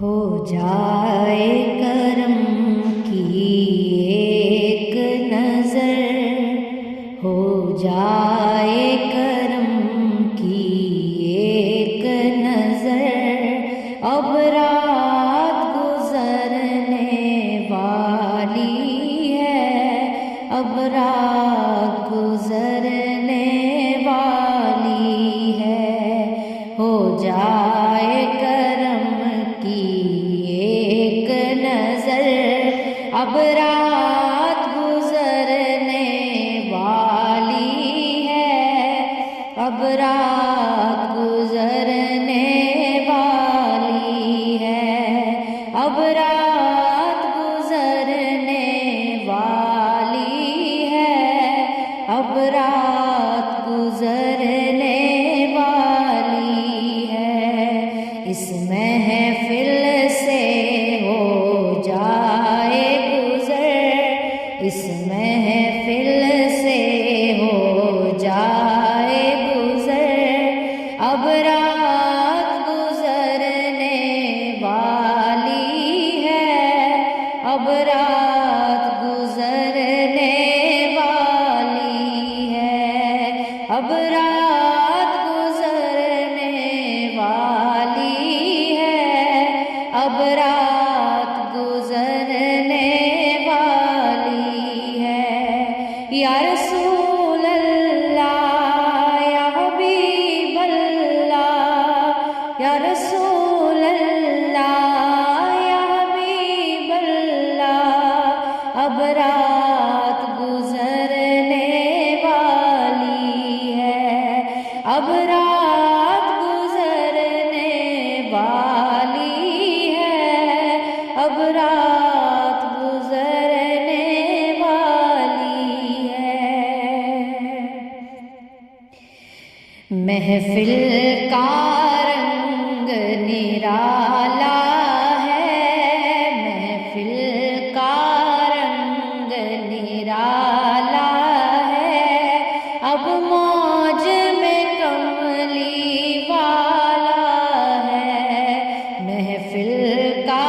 ہو جائے کرم کی ایک نظر، ہو جائے کرم کی ایک نظر، اب رات گزرنے والی ہے، اب رات گزرنے والی ہے، ہو جائے کرم کی ایک نظر، اب رات گزرنے والی ہے، اب رات گزرنے والی ہے، اب رات گزرنے والی ہے، اب رات گزرنے والی ہے، اس محفل سے ہو جائے گزر، اس محفل سے ہو جائے گزر، اب رات گزرنے والی ہے، اب رات گزرنے والی ہے، اب رات گزرنے والی ہے، اب رات گزرنے والی ہے، یا رسول اللہ یا حبیب اللہ، یا رسول اللہ یا حبیب اللہ، اب رات گزرنے والی ہے، اب رات گزرنے والی ہے، اب رات گزرنے والی ہے، محفل کا رنگ نرالا ہے، محفل کا رنگ نرالا ہے، اب موج میں کملی والا ہے، محفل کا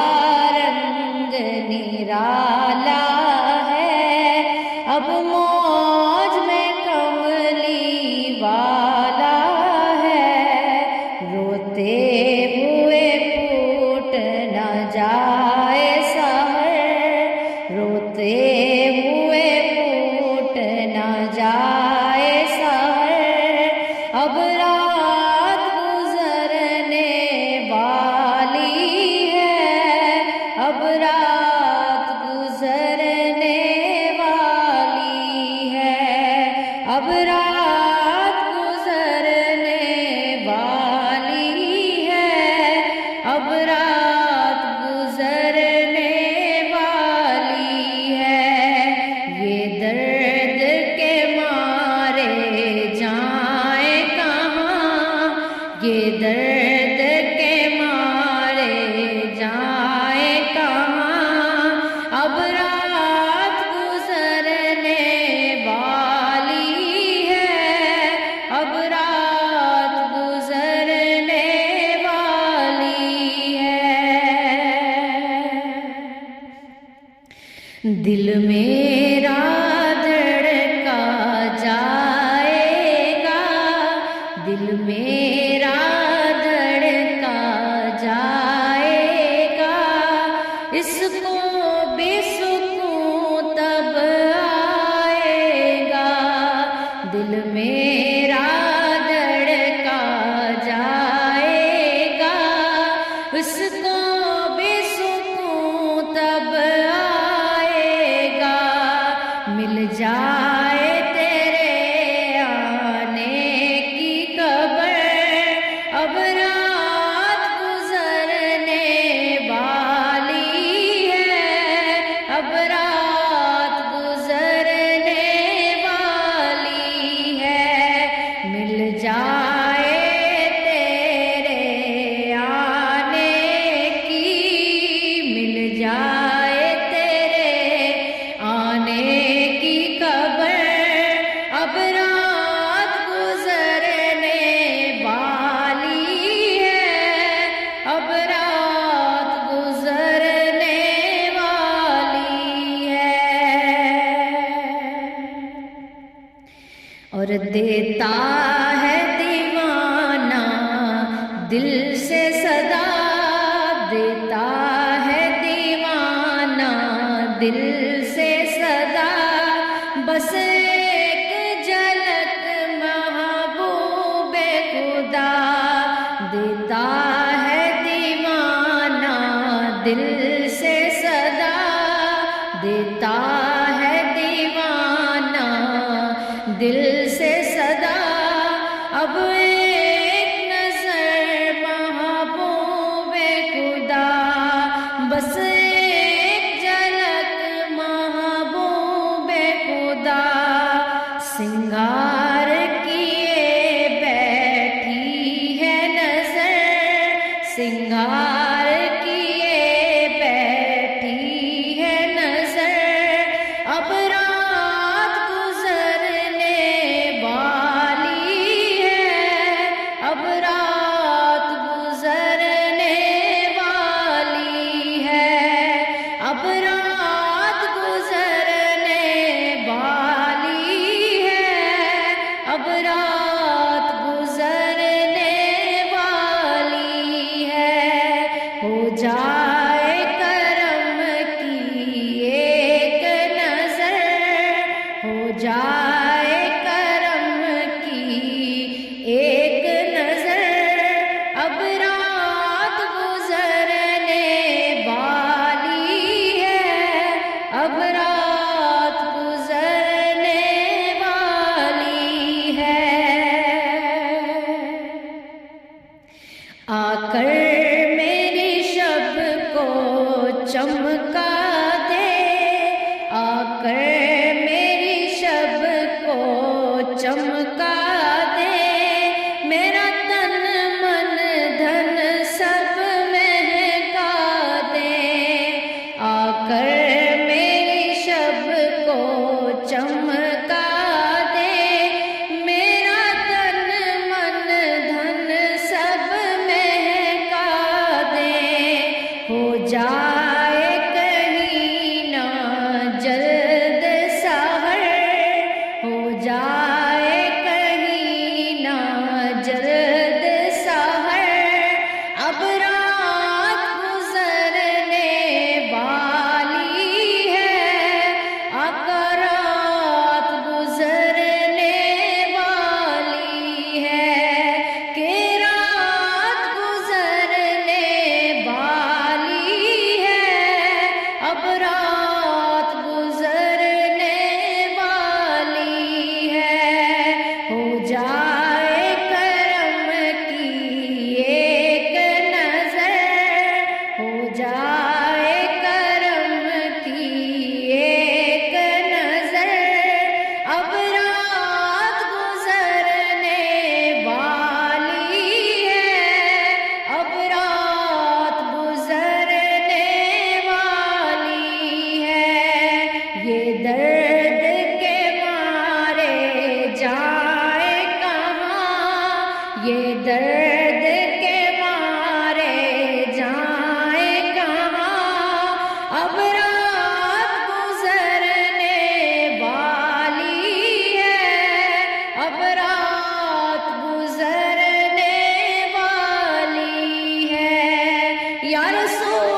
رنگ نرالا ہے، اب موج میں کملی والا ہے، روتے ہوئے پھوٹ نہ جائے سحر، روتے ہوئے پھوٹ نہ جائے سحر، اب رات گزرنے والی ہے، اب رات گزرنے والی ہے، اب رات گزرنے والی ہے، اب رات گزرنے والی ہے، یہ درد کے مارے جائیں کہاں، یہ درد کے مارے جائیں کہاں، اب رات گزرنے والی ہے، اب رات گزرنے والی ہے، دل میرا دھڑکا جائے گا، دل میرا دھڑکا جائے گا، اس کو بے سکون تب آئے گا، دل میرا دھڑکا جائے گا، اس کو بے سکون تب آئے گا، مل جائے تیرے آنے کی خبر، اب رات گزرنے والی ہے، اب رات گزرنے والی ہے، مل جائے تیرے آنے دیتا ہے دیوانہ دل سے صدا، دیتا ہے دیوانہ دل سے صدا، بس ایک جھلک محبوب خدا، دیتا ہے دیوانہ دل سے صدا، دیتا ہے دیوانہ دل سے صدا، اب ایک نظر محبوب خدا، بس ایک جھلک محبوب خدا، سنگار کیے بیٹھی ہے نظر، سنگار کیے بیٹھی ہے نظر، اب رات گزرنے والی ہے، اب رات گزرنے والی ہے، اب رات گزرنے والی ہے، اب رات گزرنے والی ہے، ہو جائے کرم کی ایک نظر، ہو جائے کرم کی ایک نظر، اب رات گزرنے والی ہے، اب رات گزرنے والی ہے، آ کر میری شب کو چمکا دے، آ کر میری شب کو چمکا دے، میرا تن من دھن سب مہکا دے، آ کر میری شب کو چمکا دے، میرا تن من دھن سب مہکا دے، ہو جائے کہیں نہ جلد سحر، ہو جائے کہیں نہ جلد سحر، اب رات گزرنے والی ہے، آقا رات گزرنے والی ہے، کہ رات گزرنے والی ہے، اب رات گزرنے والی ہے، ہو جائے کرم کی ایک نظر، ہو جائے کرم کی ایک نظر، اب رات گزرنے والی ہے، اب رات گزرنے والی ہے، یہ درد کے مارے جائے کہاں، یہ درد کے مارے جائے کہاں، اب رات گزرنے والی ہے، اب رات گزرنے والی ہے، یا رسول